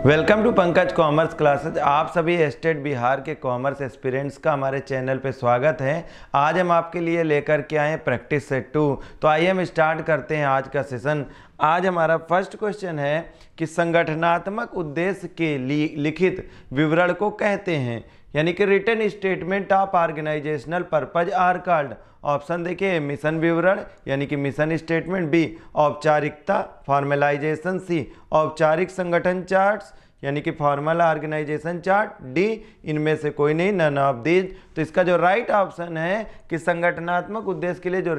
Welcome to Pankaj commerce classes. आप सभी state Bihar के कॉमर्स एस्पिरेंट्स का हमारे चैनल पे स्वागत है। आज हम आपके लिए लेकर के आए प्रैक्टिस सेट 2। तो आइए हम स्टार्ट करते हैं आज का सेशन। आज हमारा फर्स्ट क्वेश्चन है कि संगठनात्मक उद्देश्य के लिखित विवरण को कहते हैं, यानी कि written statement of organisational purpose are called. Option देखिए, मिशन विवरण यानी कि मिशन स्टेटमेंट, बी औपचारिकता फॉर्मलाइजेशन, सी औपचारिक संगठन चार्ट्स यानी कि फॉर्मल ऑर्गेनाइजेशन चार्ट, डी इनमें से कोई नहीं, नन ऑफ दीज। तो इसका जो राइट ऑप्शन है कि संगठनात्मक उद्देश्य के लिए जो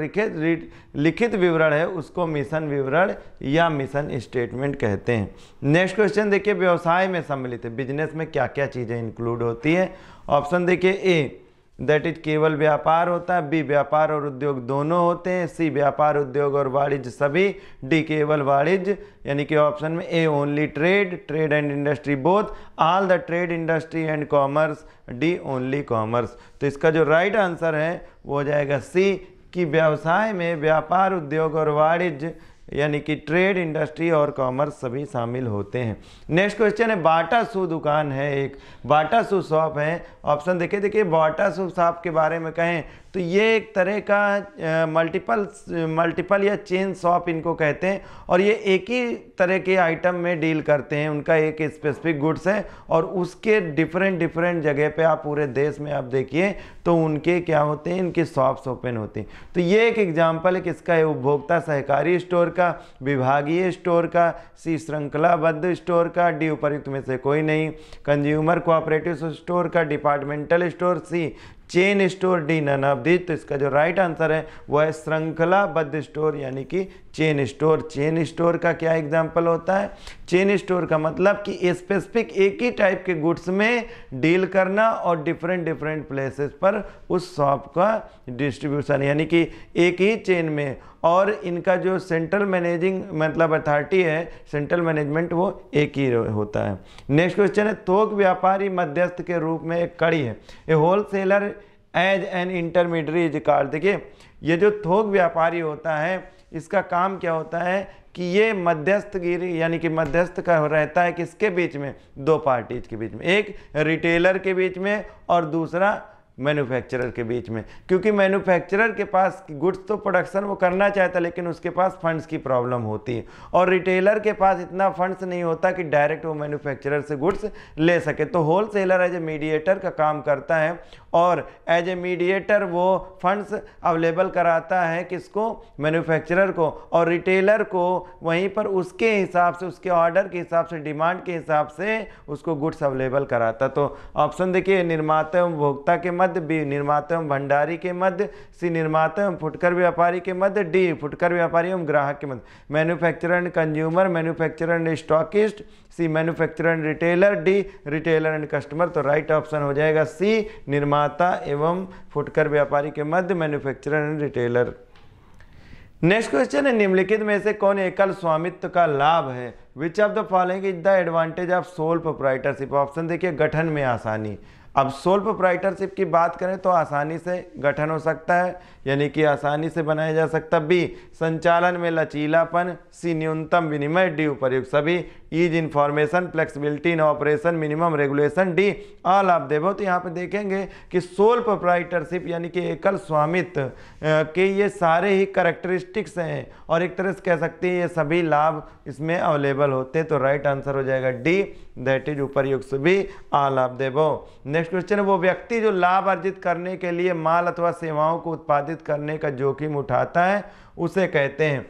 लिखित विवरण है उसको मिशन विवरण या मिशन स्टेटमेंट कहते हैं। नेक्स्ट क्वेश्चन देखिए, व्यवसाय में सम्मिलित है, बिजनेस में क्या क्या चीज़ें इंक्लूड होती है। ऑप्शन देखिए, ए दैट इज केवल व्यापार होता है, बी व्यापार और उद्योग दोनों होते हैं, सी व्यापार उद्योग और वाणिज्य सभी, डी केवल वाणिज्य यानी कि ऑप्शन में A only trade, trade and industry both, all the trade industry and commerce, D only commerce. तो इसका जो राइट आंसर है वो हो जाएगा सी कि व्यवसाय में व्यापार उद्योग और वाणिज्य यानी कि ट्रेड इंडस्ट्री और कॉमर्स सभी शामिल होते हैं। नेक्स्ट क्वेश्चन है, बाटा शू दुकान है, एक बाटा शू शॉप है। ऑप्शन देखिए बाटा शू शॉप के बारे में कहें तो ये एक तरह का मल्टीपल या चेन शॉप इनको कहते हैं, और ये एक ही तरह के आइटम में डील करते हैं। उनका एक स्पेसिफिक गुड्स है और उसके डिफरेंट जगह पे आप पूरे देश में आप देखिए तो उनके क्या होते हैं, इनकी शॉप्स ओपन होती हैं। तो ये एक एग्जाम्पल है किसका है, उपभोक्ता सहकारी स्टोर का, विभागीय स्टोर का, सी श्रृंखलाबद्ध स्टोर का, डी उपर्युक्त में से कोई नहीं, कंज्यूमर कोऑपरेटिव स्टोर का, departmental store, C chain store, D none of this. तो इसका जो राइट आंसर है वो है श्रृंखलाबद्ध स्टोर यानी कि चेन स्टोर। चेन स्टोर का क्या एग्जाम्पल होता है, चेन स्टोर का मतलब कि स्पेसिफिक एक ही टाइप के गुड्स में डील करना और डिफरेंट प्लेसेस पर उस शॉप का डिस्ट्रीब्यूशन, यानी कि एक ही चेन में। और इनका जो सेंट्रल मैनेजिंग मतलब अथॉरिटी है, सेंट्रल मैनेजमेंट, वो एक ही होता है। नेक्स्ट क्वेश्चन है, थोक व्यापारी मध्यस्थ के रूप में एक कड़ी है, a wholesaler as an intermediate is called. देखिए ये जो थोक व्यापारी होता है इसका काम क्या होता है कि ये मध्यस्थगिरी यानी कि मध्यस्थ का रहता है किसके बीच में, दो पार्टीज के बीच में, एक रिटेलर के बीच में और दूसरा मैन्युफैक्चरर के बीच में। क्योंकि मैन्युफैक्चरर के पास गुड्स तो प्रोडक्शन वो करना चाहता है लेकिन उसके पास फंड्स की प्रॉब्लम होती है, और रिटेलर के पास इतना फंड्स नहीं होता कि डायरेक्ट वो मैन्युफैक्चरर से गुड्स ले सके। तो होलसेलर एज ए मीडिएटर का काम करता है और एज ए मीडिएटर वो फंड्स अवेलेबल कराता है किसको, मैन्युफैक्चरर को, और रिटेलर को वहीं पर उसके हिसाब से, उसके ऑर्डर के हिसाब से, डिमांड के हिसाब से उसको गुड्स अवेलेबल कराता। तो ऑप्शन देखिए, निर्माता एवं उपभोक्ता के मध्य, बी निर्माता एवं भंडारी के मध्य, सी निर्माता एवं फुटकर व्यापारी के मध्य, डी फुटकर व्यापारी एवं ग्राहक के मध्य, manufacturer and consumer, manufacturer and stockist, C manufacturer and retailer, D retailer and customer. तो राइट ऑप्शन हो जाएगा सी निर्माता एवं फुटकर व्यापारी के मध्य, manufacturer and retailer. Next question है, निम्नलिखित में से कौन एकल स्वामित्व का लाभ है, which of the following is the advantage of sole proprietorship. Option देखिए, गठन में आसानी। अब सोल प्रोप्राइटरशिप की बात करें तो आसानी से गठन हो सकता है यानी कि आसानी से बनाया जा सकता है, बी संचालन में लचीलापन, सी न्यूनतम विनिमय, डी उपर्युक्त सभी, ease information, flexibility in operation, minimum regulation, D all of these. तो यहाँ पे देखेंगे कि सोल प्रोप्राइटरशिप यानी कि एकल स्वामित्व के ये सारे ही करेक्टरिस्टिक्स हैं और एक तरह से कह सकते हैं ये सभी लाभ इसमें अवेलेबल होते हैं। तो राइट आंसर हो जाएगा डी दैट इज उपर्युक्त सभी, ऑल ऑफ देबो। नेक्स्ट क्वेश्चन है, वो व्यक्ति जो लाभ अर्जित करने के लिए माल अथवा सेवाओं को उत्पादित करने का जोखिम उठाता है उसे कहते हैं,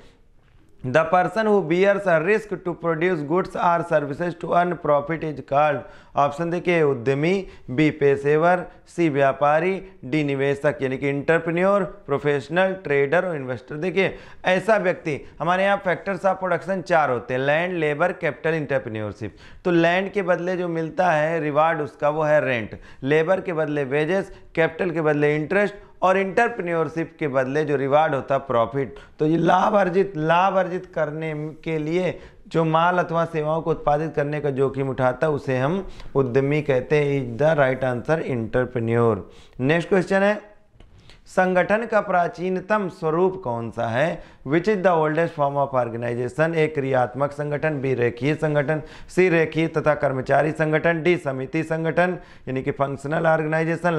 the person who bears a risk to produce goods or services to earn profit is called. Option देखिए, उद्यमी, बी पेशेवर, सी व्यापारी, डी निवेशक यानी कि इंटरप्रेन्योर, प्रोफेशनल, ट्रेडर और इन्वेस्टर। देखिए ऐसा व्यक्ति, हमारे यहाँ फैक्टर्स ऑफ प्रोडक्शन 4 होते हैं, लैंड, लेबर, कैपिटल, इंटरप्रेन्योरशिप। तो लैंड के बदले जो मिलता है रिवार्ड उसका वो है रेंट, लेबर के बदले वेजेस, कैपिटल के बदले इंटरेस्ट और इंटरप्रेन्योरशिप के बदले जो रिवार्ड होता है प्रॉफिट। तो ये लाभ अर्जित करने के लिए जो माल अथवा सेवाओं को उत्पादित करने का जोखिम उठाता है उसे हम उद्यमी कहते हैं। Is the right answer entrepreneur. Next question है, संगठन का प्राचीनतम स्वरूप कौन सा है? Which is the oldest form of organisation? A क्रियात्मक संगठन, बी रेखीय संगठन, सी रेखीय तथा कर्मचारी संगठन, डी समिति संगठन यानी कि functional organisation,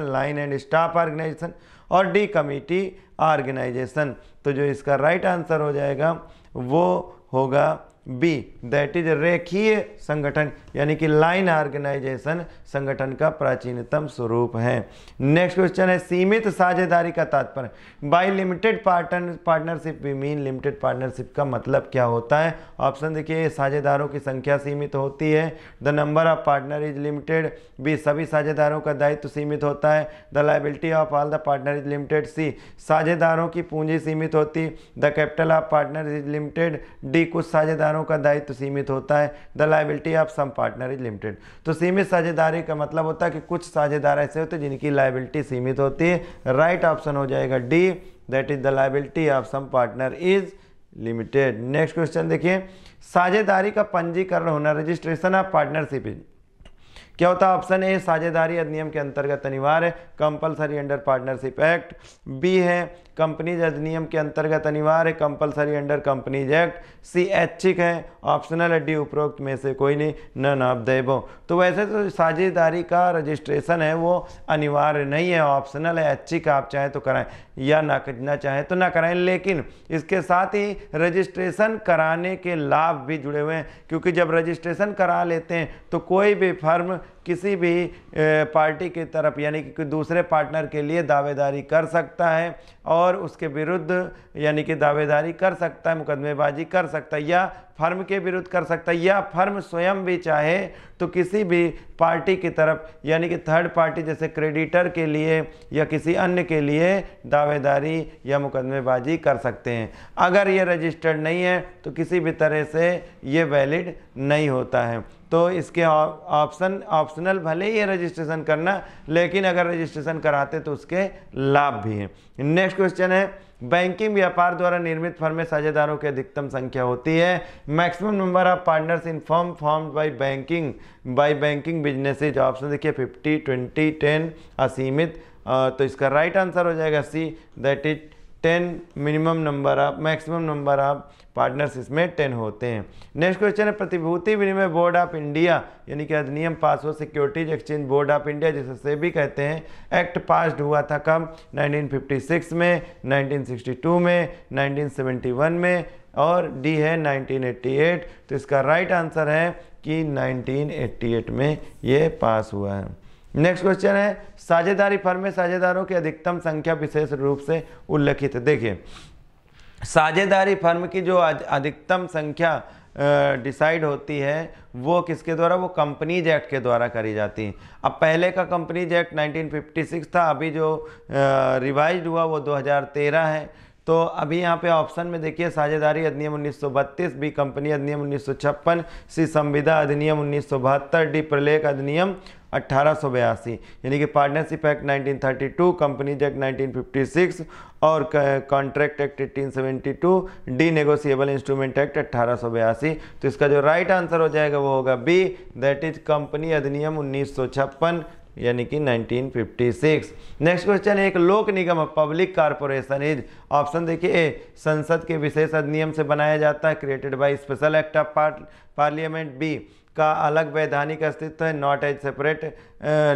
line and staff organisation, और डी कमिटी ऑर्गेनाइजेशन। तो जो इसका राइट आंसर हो जाएगा वो होगा बी, दैट इज रेखीय संगठन यानी कि लाइन ऑर्गेनाइजेशन संगठन का प्राचीनतम स्वरूप है। नेक्स्ट क्वेश्चन है सीमित साझेदारी का तात्पर्य। By limited partnership we mean, limited partnership का मतलब क्या होता है? ऑप्शन देखिए, साझेदारों की संख्या सीमित होती है, the number of partner is limited, B सभी साझेदारों का दायित्व सीमित होता है, the liability of all the partner is limited, C साझेदारों की पूंजी सीमित होती, the capital of partner is limited, D कुछ साझेदारों का दायित्व सीमित होता है, the liability of some partner is limited. तो सीमित साझेदारी का मतलब होता है कि कुछ साझेदार ऐसे होते हैं जिनकी लायबिलिटी सीमित होती है। राइट ऑप्शन हो जाएगा D, that is the liability of some partner is limited. Next question देखिए, साझेदारी का पंजीकरण होना, रजिस्ट्रेशन ऑफ पार्टनरशिप इज क्या होता है? ऑप्शन ए साझेदारी अधिनियम के अंतर्गत अनिवार्य, compulsory under partnership act, B है कंपनीज अधिनियम के अंतर्गत अनिवार्य, compulsory under companies act, C ऐच्छिक है, ऑप्शनल, डी उपरोक्त में से कोई नहीं, नन ऑफ द अबव। तो वैसे तो साझेदारी का रजिस्ट्रेशन है वो अनिवार्य नहीं है, ऑप्शनल है, ऐच्छिक आप चाहे तो कराएं या ना चाहें तो ना कराएं, लेकिन इसके साथ ही रजिस्ट्रेशन कराने के लाभ भी जुड़े हुए हैं, क्योंकि जब रजिस्ट्रेशन करा लेते हैं तो कोई भी फर्म किसी भी पार्टी की तरफ यानी कि दूसरे पार्टनर के लिए दावेदारी कर सकता है और उसके विरुद्ध यानी कि दावेदारी कर सकता है, मुकदमेबाजी कर सकता है, या फर्म के विरुद्ध कर सकता है, या फर्म स्वयं भी चाहे तो किसी भी पार्टी की तरफ यानी कि थर्ड पार्टी जैसे क्रेडिटर के लिए या किसी अन्य के लिए दावेदारी या मुकदमेबाजी कर सकते हैं। अगर ये रजिस्टर्ड नहीं है तो किसी भी तरह से ये वैलिड नहीं होता है। तो इसके ऑप्शनल भले ही ये रजिस्ट्रेशन करना, लेकिन अगर रजिस्ट्रेशन कराते तो उसके लाभ भी हैं। नेक्स्ट क्वेश्चन है, बैंकिंग व्यापार द्वारा निर्मित फर्म में साझेदारों की अधिकतम संख्या होती है। Maximum number of partners in firm formed by banking businesses. Option देखिए 50, 20, 10, असीमित। तो इसका राइट आंसर हो जाएगा C, that is 10 maximum number of partners इसमें 10 होते हैं। नेक्स्ट क्वेश्चन है, प्रतिभूति विनिमय बोर्ड ऑफ इंडिया यानी कि अधिनियम पास हो, securities exchange board of India जिसे सेबी कहते हैं, एक्ट पास हुआ था कब? 1956 में, 1962 में, 1971 में, और डी है 1988। तो इसका राइट आंसर है कि 1988 में ये पास हुआ है। नेक्स्ट क्वेश्चन है, साझेदारी फर्म में साझेदारों की अधिकतम संख्या विशेष रूप से उल्लेखित है। देखिए, साझेदारी फर्म की जो अधिकतम संख्या डिसाइड होती है वो किसके द्वारा? वो कंपनीज एक्ट के द्वारा करी जाती है। अब पहले का कंपनीज एक्ट 1956 था, अभी जो रिवाइज्ड हुआ वो 2013 है। तो अभी यहाँ पे ऑप्शन में देखिए, साझेदारी अधिनियम 1932, बी कंपनी अधिनियम 1956, सी संविदा अधिनियम 1972, डी प्रलेख अधिनियम 1882 यानी कि पार्टनरशिप एक्ट 1932, कंपनीज एक्ट 1956 और contract act 1872, D negotiable instrument act 1882। तो इसका जो राइट आंसर हो जाएगा वो होगा बी, दैट इज कंपनी अधिनियम 1956 यानी कि 1956। नेक्स्ट क्वेश्चन, एक लोक निगम पब्लिक कारपोरेशन इज। ऑप्शन देखिए, ए संसद के विशेष अधिनियम से बनाया जाता है, created by special act of parliament, B का अलग वैधानिक अस्तित्व है, not as separate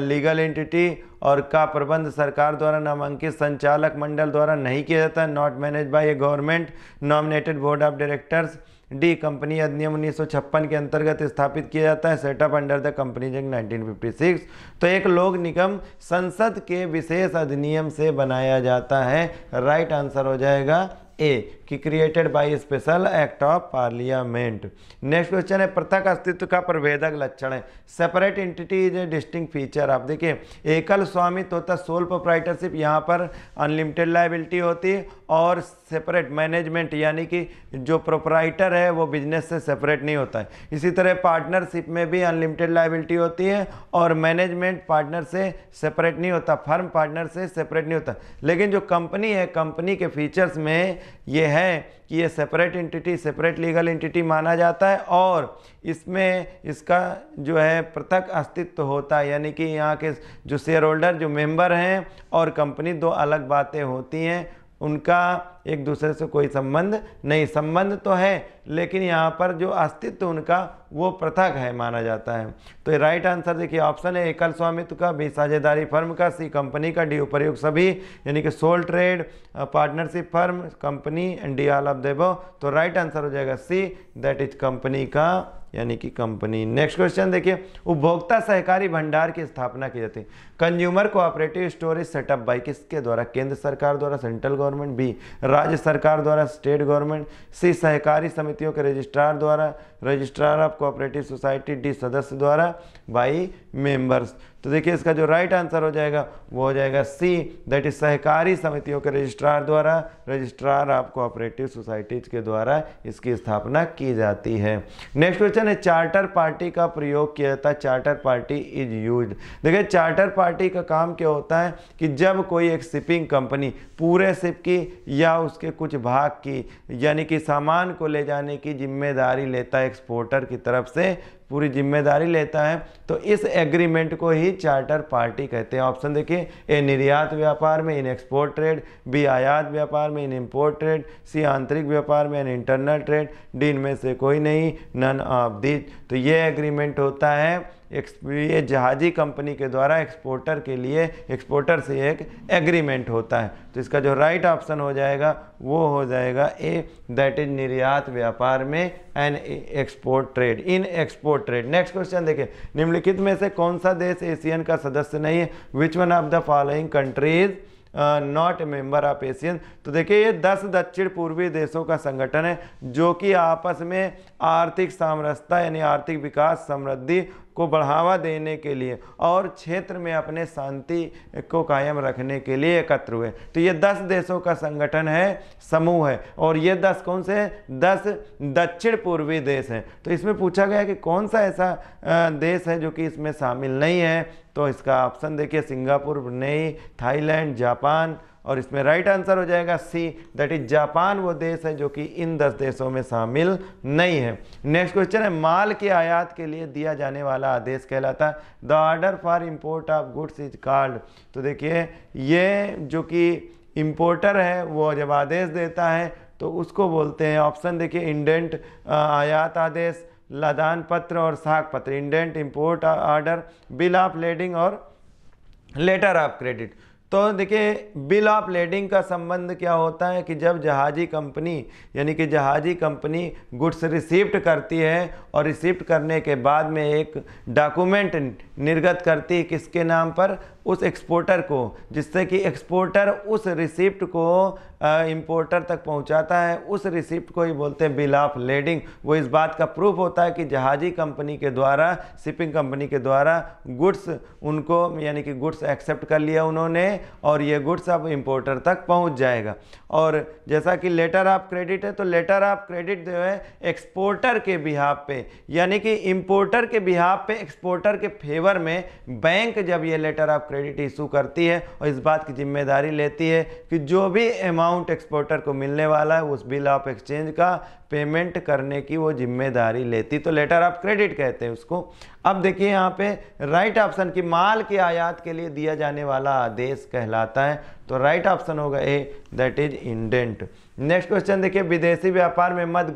legal entity, और का प्रबंध सरकार द्वारा नामांकित संचालक मंडल द्वारा नहीं किया जाता है, not manage by A government nominated board of directors, D company अधिनियम 1956 के अंतर्गत स्थापित किया जाता है, setup under the companies act 1956। तो एक लोक निगम संसद के विशेष अधिनियम से बनाया जाता है। राइट आंसर हो जाएगा ए कि created by special act of parliament. Next question है, पृथक अस्तित्व का प्रभेदक लक्षण है। Separate entity is a distinct feature. आप देखिए, एकल स्वामित्व होता है, सोल प्रोप्राइटरशिप, यहाँ पर अनलिमिटेड लायबिलिटी होती है, और सेपरेट मैनेजमेंट यानी कि जो प्रोप्राइटर है वो बिजनेस से सेपरेट नहीं होता है। इसी तरह पार्टनरशिप में भी अनलिमिटेड लायबिलिटी होती है और मैनेजमेंट पार्टनर से सेपरेट नहीं होता, फर्म पार्टनर से सेपरेट नहीं होता। लेकिन जो कंपनी है, कंपनी के फीचर्स में ये है कि ये separate entity, separate legal entity माना जाता है और इसमें इसका जो है पृथक अस्तित्व होता है, यानी कि यहाँ के जो शेयर होल्डर, जो मेंबर हैं और कंपनी, दो अलग बातें होती हैं, उनका एक दूसरे से कोई संबंध नहीं, संबंध तो है लेकिन यहाँ पर जो अस्तित्व उनका वो पृथक है माना जाता है। तो राइट आंसर देखिए ऑप्शन है एकल स्वामित्व का, बी साझेदारी फर्म का, सी कंपनी का, डी उपयुक्त सभी यानी कि sole trade, partnership firm, company and D all of the above. तो राइट आंसर हो जाएगा सी, दैट इज कंपनी का, यानी कि कंपनी। नेक्स्ट क्वेश्चन देखिए, उपभोक्ता सहकारी भंडार की स्थापना की जाती है। Consumer cooperative storage setup by किसके द्वारा? केंद्र सरकार द्वारा, सेंट्रल गवर्नमेंट, बी राज्य सरकार द्वारा, स्टेट गवर्नमेंट, सी सहकारी समितियों के रजिस्ट्रार द्वारा, registrar of cooperative society, D सदस्य द्वारा, बाई मेंबर्स। तो देखिए इसका जो राइट आंसर हो जाएगा वो हो जाएगा सी, दैट इज सहकारी समितियों के रजिस्ट्रार द्वारा, रजिस्ट्रार ऑफ कोऑपरेटिव सोसाइटीज के द्वारा इसकी स्थापना की जाती है। नेक्स्ट क्वेश्चन है, चार्टर पार्टी का प्रयोग किया जाता है। Charter party is used. देखिए चार्टर पार्टी का काम क्या होता है कि जब कोई एक शिपिंग कंपनी पूरे शिप की या उसके कुछ भाग की यानी कि सामान को ले जाने की जिम्मेदारी लेता है, एक्सपोर्टर की तरफ से पूरी जिम्मेदारी लेता है, तो इस एग्रीमेंट को ही चार्टर पार्टी कहते हैं। ऑप्शन देखिए, ए निर्यात व्यापार में, इन एक्सपोर्ट ट्रेड, बी आयात व्यापार में, इन इंपोर्ट ट्रेड, सी आंतरिक व्यापार में, इन इंटरनल ट्रेड, डी इनमें से कोई नहीं, नन ऑफ दीज। तो ये एग्रीमेंट होता है ये जहाजी कंपनी के द्वारा एक्सपोर्टर के लिए, एक्सपोर्टर से एक एग्रीमेंट होता है। तो इसका जो राइट ऑप्शन हो जाएगा वो हो जाएगा ए, दैट इज निर्यात व्यापार में and export trade, in export trade. Next question देखिए, निम्नलिखित में से कौन सा देश एशियन का सदस्य नहीं है? Which one of the following countries not a member of Asian. तो देखिए ये 10 दक्षिण पूर्वी देशों का संगठन है जो कि आपस में आर्थिक सामरस्यता यानी आर्थिक विकास, समृद्धि को बढ़ावा देने के लिए और क्षेत्र में अपने शांति को कायम रखने के लिए एकत्र हुए। तो ये 10 देशों का संगठन है, समूह है, और ये 10 कौन से हैं? 10 दक्षिण पूर्वी देश हैं। तो इसमें पूछा गया कि कौन सा ऐसा देश है जो कि इसमें शामिल नहीं है? तो इसका ऑप्शन देखिए, सिंगापुर, ब्रुनेई, थाईलैंड, जापान, और इसमें राइट आंसर हो जाएगा सी, दैट इज जापान वो देश है जो कि इन 10 देशों में शामिल नहीं है। नेक्स्ट क्वेश्चन है, माल के आयात के लिए दिया जाने वाला आदेश कहलाता है। The order for import of goods is called. तो देखिए ये जो कि इंपोर्टर है वो जब आदेश देता है तो उसको बोलते हैं, ऑप्शन देखिए, इंडेंट आयात आदेश, लदान पत्र और साख पत्र। Indent import order, bill of lading और लेटर ऑफ क्रेडिट। तो देखिए बिल ऑफ लेडिंग का संबंध क्या होता है कि जब जहाजी कंपनी यानी कि जहाजी कंपनी गुड्स रिसीव्ड करती है और रिसीव्ड करने के बाद में एक डॉक्यूमेंट निर्गत करती है किसके नाम पर? उस एक्सपोर्टर को, जिससे कि एक्सपोर्टर उस रिसिप्ट को इंपोर्टर तक पहुंचाता है। उस रिसिप्ट को ही बोलते हैं बिल ऑफ लेडिंग। वो इस बात का प्रूफ होता है कि जहाजी कंपनी के द्वारा, शिपिंग कंपनी के द्वारा गुड्स उनको यानी कि गुड्स एक्सेप्ट कर लिया उन्होंने और ये गुड्स अब इंपोर्टर तक पहुंच जाएगा। और जैसा कि लेटर ऑफ क्रेडिट है, तो लेटर ऑफ क्रेडिट जो है एक्सपोर्टर के बिहाफ पे यानी कि इंपोर्टर के बिहाफ पे एक्सपोर्टर के फेवर में बैंक जब ये लेटर ऑफ क्रेडिट इशू करती है और इस बात की जिम्मेदारी लेती है कि जो भी अमाउंट एक्सपोर्टर को मिलने वाला है उस बिल ऑफ एक्सचेंज का पेमेंट करने की वो जिम्मेदारी लेती, तो लेटर ऑफ क्रेडिट कहते हैं उसको। अब देखिए यहाँ पे राइट ऑप्शन की माल के आयात के लिए दिया जाने वाला आदेश कहलाता है, तो राइट ऑप्शन होगा A, that is indent. Next question देखिए, विदेशी व्यापार में मद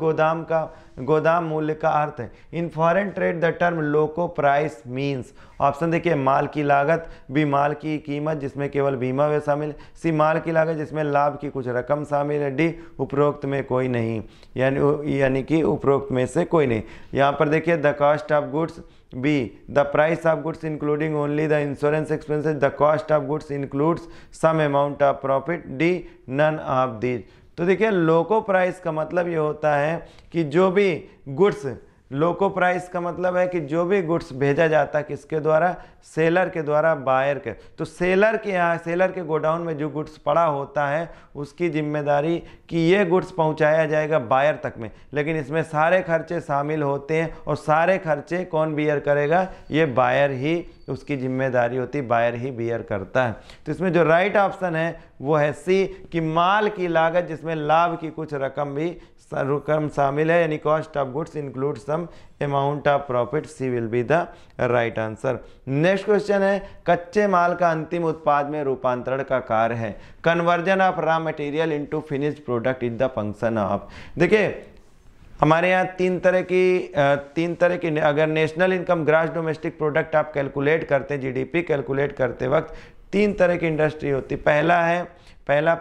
गोदाम मूल्य का अर्थ है। In foreign trade the term loco price means. Option देखिए, माल की लागत, बी माल की कीमत जिसमें केवल बीमा वे शामिल, सी माल की लागत जिसमें लाभ की कुछ रकम शामिल है, डी उपरोक्त में कोई नहीं यानी कि उपरोक्त में से कोई नहीं। यहाँ पर देखिए the cost of goods, B the price of goods including only the insurance expenses, the cost of goods includes some amount of profit, D none of these. तो देखिए लोको प्राइस का मतलब ये होता है कि जो भी गुड्स लोको प्राइस का मतलब है कि जो भी गुड्स भेजा जाता है किसके द्वारा, सेलर के द्वारा बायर के, तो सेलर के यहाँ, सेलर के गोडाउन में जो गुड्स पड़ा होता है उसकी जिम्मेदारी कि ये गुड्स पहुँचाया जाएगा बायर तक में, लेकिन इसमें सारे खर्चे शामिल होते हैं और सारे खर्चे कौन बियर करेगा, ये बायर ही, उसकी जिम्मेदारी होती, बायर ही बियर करता है। तो इसमें जो राइट ऑप्शन है वो है सी, कि माल की लागत जिसमें लाभ की कुछ रकम भी शामिल है, यानी cost of goods include some amount of profit, C will be the right answer. Next question है, कच्चे माल का अंतिम उत्पाद में रूपांतरण का कार्य है, conversion of raw material into finished product is the function of. देखिए हमारे यहाँ तीन तरह की अगर national income gross domestic product आप कैलकुलेट करते हैं, जीडीपी कैलकुलेट करते वक्त तीन तरह की इंडस्ट्री होती है। पहला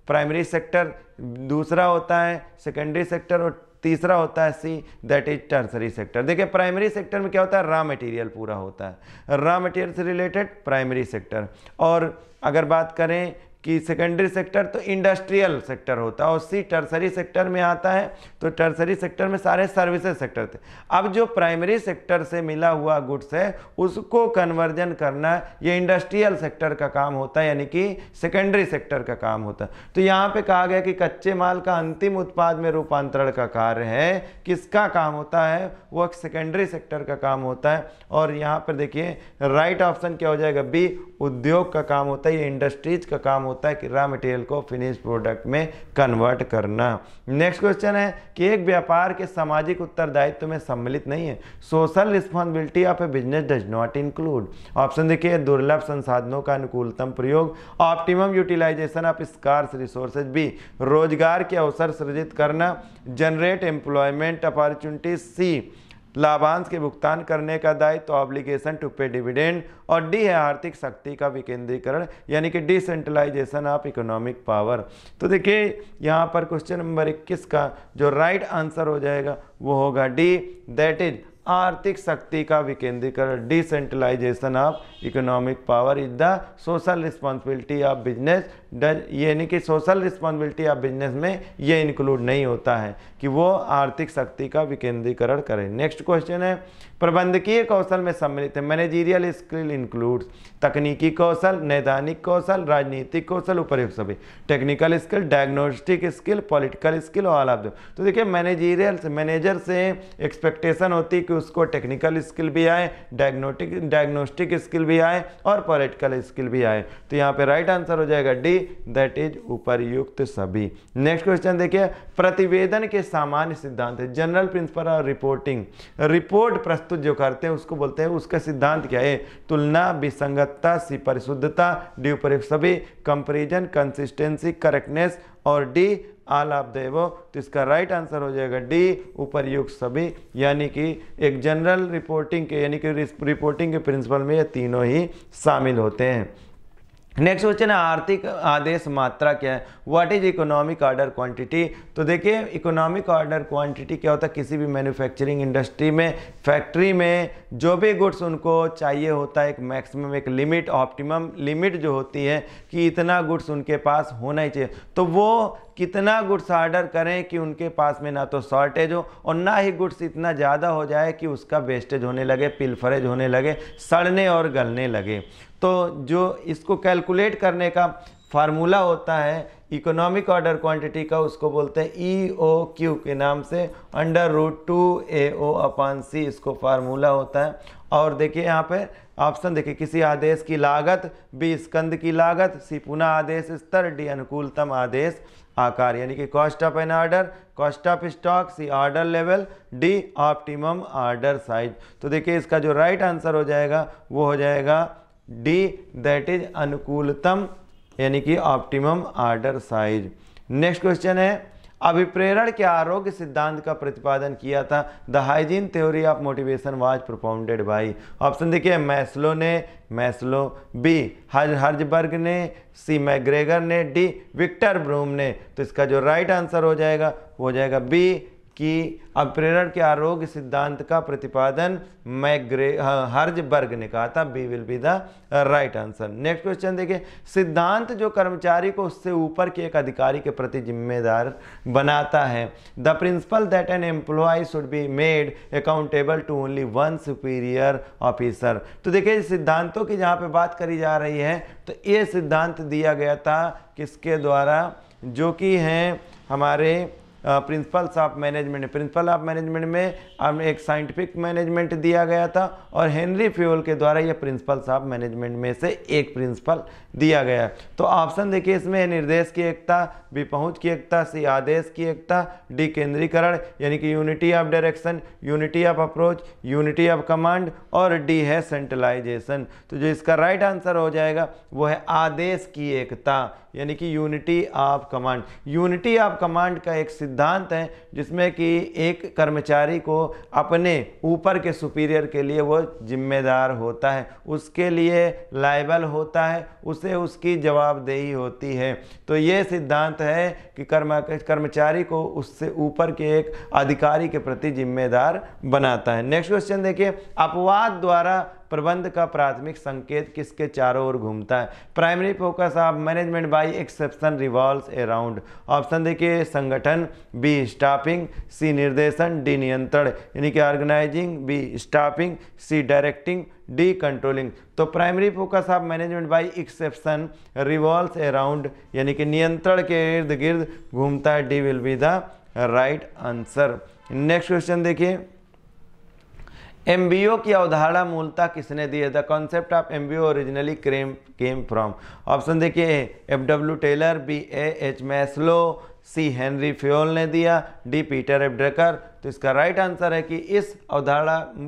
प्राइमरी सेक्टर, दूसरा होता है सेकेंडरी सेक्टर और तीसरा होता है सी, दैट इज टर्सरी सेक्टर। देखिए प्राइमरी सेक्टर में क्या होता है, रॉ मटेरियल पूरा होता है, रॉ मटेरियल से रिलेटेड प्राइमरी सेक्टर। और अगर बात करें कि सेकेंडरी सेक्टर तो इंडस्ट्रियल सेक्टर होता है, और सी टर्सरी सेक्टर में आता है, तो टर्सरी सेक्टर में सारे सर्विसेज सेक्टर थे। अब जो प्राइमरी सेक्टर से मिला हुआ गुड्स है उसको कन्वर्जन करना ये इंडस्ट्रियल सेक्टर का काम होता है, यानी कि सेकेंडरी सेक्टर का काम होता है। तो यहाँ पे कहा गया कि कच्चे माल का अंतिम उत्पाद में रूपांतरण का कार्य है, किसका काम होता है, वो सेकेंडरी सेक्टर का काम होता है। और यहाँ पर देखिए राइट ऑप्शन क्या हो जाएगा, बी, उद्योग का काम होता है, ये इंडस्ट्रीज का काम होता है कि रॉ मटेरियल को फिनिश प्रोडक्ट में कन्वर्ट करना। नेक्स्ट क्वेश्चन है कि एक व्यापार के सामाजिक उत्तरदायित्व में सम्मिलित नहीं है, social responsibility of a business does not include. Option देखिए, दुर्लभ संसाधनों का अनुकूलतम प्रयोग, optimum utilisation of scarce resources, B, रोजगार के अवसर सृजित करना, जनरेट एम्प्लॉयमेंट अपॉर्चुनिटीज, सी, लाभांश के भुगतान करने का दायित्व, ऑब्लिगेशन टू पे डिविडेंड, और डी है आर्थिक शक्ति का विकेंद्रीकरण, यानी कि डिसेंट्रलाइजेशन ऑफ इकोनॉमिक पावर। तो देखिए यहाँ पर क्वेश्चन नंबर 21 का जो राइट आंसर हो जाएगा वो होगा डी, दैट इज आर्थिक शक्ति का विकेंद्रीकरण, decentralisation of economic power is the social responsibility of business does, यानी कि सोशल रिस्पॉन्सिबिलिटी ऑफ बिजनेस में ये इंक्लूड नहीं होता है कि वो आर्थिक शक्ति का विकेंद्रीकरण करें। नेक्स्ट क्वेश्चन है, प्रबंधकीय कौशल में सम्मिलित है, मैनेजीरियल स्किल इंक्लूड्स, तकनीकी कौशल, नैदानिक कौशल, राजनीतिक कौशल, उपर्युक्त सभी, technical skill, diagnostic skill, political skill और ऑल ऑफ देम। तो देखिए मैनेजीरियल से, मैनेजर से एक्सपेक्टेशन होती है कि उसको टेक्निकल स्किल भी आए, डायग्नोस्टिक स्किल भी आए और पॉलिटिकल स्किल भी आए। तो यहाँ पे राइट आंसर हो जाएगा डी, दैट इज उपर्युक्त सभी। नेक्स्ट क्वेश्चन देखिए, प्रतिवेदन के सामान्य सिद्धांत है, जनरल प्रिंसिपल और रिपोर्टिंग, रिपोर्ट प्रस्तुत जो करते हैं उसको बोलते हैं, उसका सिद्धांत क्या है, तुलना, विसंगतता, सी, परिशुद्धता, डी, उपर्युक्त सभी, कंपैरिजन, कंसिस्टेंसी, करेक्टनेस और D all of the above. तो इसका राइट आंसर हो जाएगा डी, उपर्युक्त सभी, यानी कि एक जनरल रिपोर्टिंग के, यानी कि रिपोर्टिंग के प्रिंसिपल में ये तीनों ही शामिल होते हैं। नेक्स्ट क्वेश्चन है, आर्थिक आदेश मात्रा क्या है, what is economic order quantity. तो देखिए इकोनॉमिक ऑर्डर क्वांटिटी क्या होता है, किसी भी मैन्युफैक्चरिंग इंडस्ट्री में, फैक्ट्री में जो भी गुड्स उनको चाहिए होता है, एक मैक्सिमम, एक लिमिट, ऑप्टिमम लिमिट जो होती है कि इतना गुड्स उनके पास होना ही चाहिए, तो वो कितना गुड्स ऑर्डर करें कि उनके पास में ना तो शॉर्टेज हो और ना ही गुड्स इतना ज़्यादा हो जाए कि उसका वेस्टेज होने लगे, पिलफरेज होने लगे, सड़ने और गलने लगे। तो जो इसको कैलकुलेट करने का फार्मूला होता है इकोनॉमिक ऑर्डर क्वांटिटी का, उसको बोलते हैं EOQ के नाम से, √2AO/C इसको फार्मूला होता है। और देखिए यहाँ पे ऑप्शन देखिए, किसी आदेश की लागत, बी स्कंद की लागत, सी पुनः आदेश स्तर, डी अनुकूलतम आदेश आकार, यानी कि cost of an order, cost of stock, C order level, D optimum order size. तो देखिए इसका जो राइट आंसर हो जाएगा वो हो जाएगा डी, दैट इज अनुकूलतम, यानी कि optimum order size. Next question है, अभिप्रेरण के आरोग्य सिद्धांत का प्रतिपादन किया था, the hygiene theory of motivation was propounded by. Option देखिए, मैस्लो ने, बी हर्जबर्ग ने, सी मैग्रेगर ने, डी विक्टर ब्रूम ने। तो इसका जो राइट आंसर हो जाएगा वो हो जाएगा बी, कि अपप्रेरण के आरोग्य सिद्धांत का प्रतिपादन हर्जबर्ग ने कहा था। B will be the right answer. Next question देखिए, सिद्धांत जो कर्मचारी को उससे ऊपर के एक अधिकारी के प्रति जिम्मेदार बनाता है। The principle that an employee should be made accountable to only one superior officer. तो देखिए सिद्धांतों की जहाँ पे बात करी जा रही है तो ये सिद्धांत दिया गया था किसके द्वारा, जो कि हैं हमारे principles of management. Principle of management में हमें एक साइंटिफिक मैनेजमेंट दिया गया था और हेनरी फ्यूल के द्वारा यह प्रिंसिपल्स ऑफ मैनेजमेंट में से एक प्रिंसिपल दिया गया। तो ऑप्शन देखिए इसमें निर्देश की एकता, बी पहुंच की एकता, सी आदेश की एकता, डी केंद्रीकरण यानी कि unity of direction, unity of approach, unity of command और डी है सेंट्रलाइजेशन। तो जो इसका राइट आंसर हो जाएगा वो है आदेश की एकता यानी कि unity of command. Unity of command का एक सिद्धांत है जिसमें कि एक कर्मचारी को अपने ऊपर के सुपीरियर के लिए वो जिम्मेदार होता है, उसके लिए लायबल होता है, उसे उसकी जवाबदेही होती है। तो ये सिद्धांत है कि कर्मचारी को उससे ऊपर के एक अधिकारी के प्रति जिम्मेदार बनाता है। नेक्स्ट क्वेश्चन देखिए, अपवाद द्वारा प्रबंध का प्राथमिक संकेत किसके चारों ओर घूमता है। Primary focus of management by exception revolves around. Option देखिए संगठन, बी स्टाफिंग, सी निर्देशन, डी नियंत्रण यानी कि organising, B staffing, C directing, D controlling. तो primary focus of management by exception revolves around यानी कि नियंत्रण के इर्द गिर्द घूमता है। D will be the right answer. Next question देखिए, एमबीओ की अवधारणा मूलतः किसने दी है। The concept of MBO originally came from. Option देखिए F W. Taylor, B H Maslow, C Henri Fayol ने दिया, डी पीटर एफ ड्रकर। तो इसका राइट आंसर है कि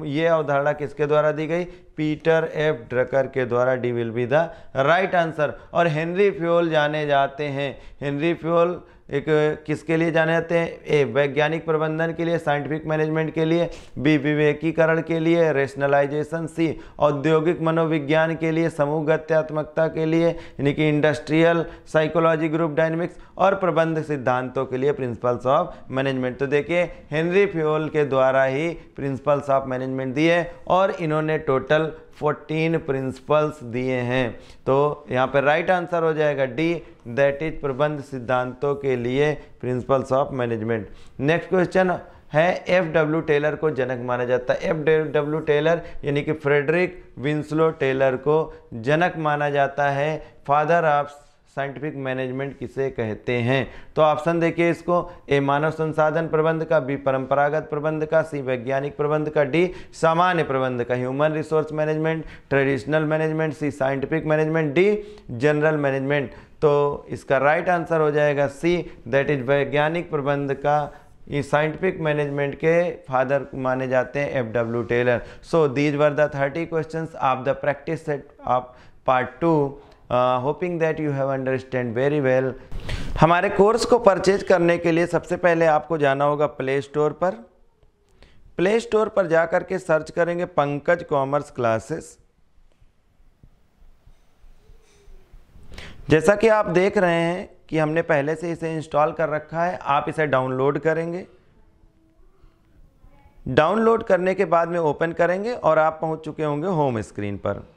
ये अवधारणा किसके द्वारा दी गई, पीटर एफ ड्रकर के द्वारा। D will be the right answer. और हेनरी फ्योल जाने जाते हैं, हेनरी फ्योल एक किसके लिए जाने जाते हैं, ए वैज्ञानिक प्रबंधन के लिए, साइंटिफिक मैनेजमेंट के लिए, बी विवेकीकरण के लिए, रेशनलाइजेशन, सी औद्योगिक मनोविज्ञान के लिए, समूहगत्यात्मकता के लिए यानी कि इंडस्ट्रियल साइकोलॉजी ग्रुप डायनेमिक्स और प्रबंध सिद्धांतों के लिए प्रिंसिपल्स ऑफ मैनेजमेंट। तो देखिए हेनरी फ्योल के द्वारा ही प्रिंसिपल्स ऑफ मैनेजमेंट दिए और इन्होंने टोटल 14 प्रिंसिपल्स दिए हैं। तो यहाँ पर राइट आंसर हो जाएगा डी, दैट इज प्रबंध सिद्धांतों के लिए principles of management. Next question है, एफ.डब्ल्यू. टेलर को जनक माना जाता है। एफ.डब्ल्यू. टेलर यानी कि फ्रेडरिक विंस्लो टेलर को जनक माना जाता है। फादर ऑफ साइंटिफिक मैनेजमेंट किसे कहते हैं। तो ऑप्शन देखिए इसको, ए मानव संसाधन प्रबंध का, बी परंपरागत प्रबंध का, सी वैज्ञानिक प्रबंध का, डी सामान्य प्रबंध का, human resource management, traditional management, C scientific management, D general management. तो इसका राइट आंसर हो जाएगा सी, दैट इज वैज्ञानिक प्रबंध का। ये साइंटिफिक मैनेजमेंट के फादर माने जाते हैं F W. Taylor. So these were the 30 questions of the practice set of part 2। Hoping that you have understand very well. हमारे कोर्स को परचेज करने के लिए सबसे पहले आपको जाना होगा प्ले स्टोर पर। प्ले स्टोर पर जाकर के सर्च करेंगे पंकज कॉमर्स क्लासेस। जैसा कि आप देख रहे हैं कि हमने पहले से इसे इंस्टॉल कर रखा है, आप इसे डाउनलोड करेंगे। डाउनलोड करने के बाद में ओपन करेंगे और आप पहुंच चुके होंगे होम स्क्रीन पर।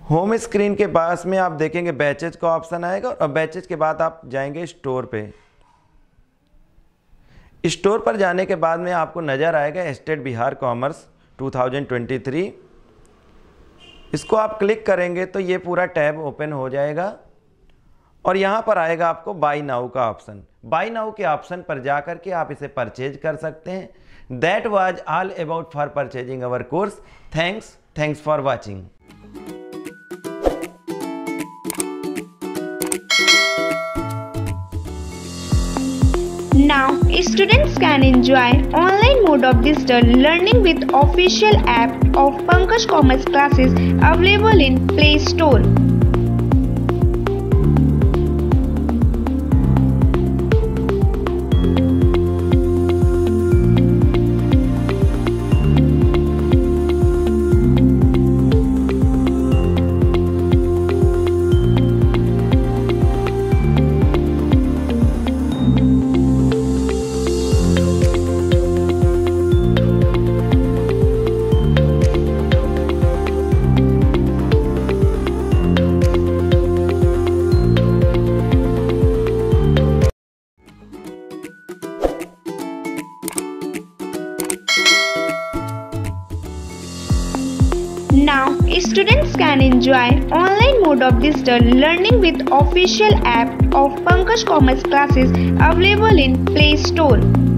होम स्क्रीन के पास में आप देखेंगे बैचेज का ऑप्शन आएगा और बैचेज के बाद आप जाएंगे स्टोर पे। स्टोर पर जाने के बाद में आपको नज़र आएगा स्टेट बिहार कॉमर्स 2023। इसको आप क्लिक करेंगे तो ये पूरा टैब ओपन हो जाएगा और यहाँ पर आएगा आपको बाई नाउ का ऑप्शन। बाई नाउ के ऑप्शन पर जाकर के आप इसे परचेज कर सकते हैं। That was all about for purchasing our course. Thanks for watching. Now, students can enjoy online mode of digital learning with official app of Pankaj Commerce Classes available in Play Store. students can enjoy online mode of digital learning with official app of Pankaj Commerce Classes available in Play Store.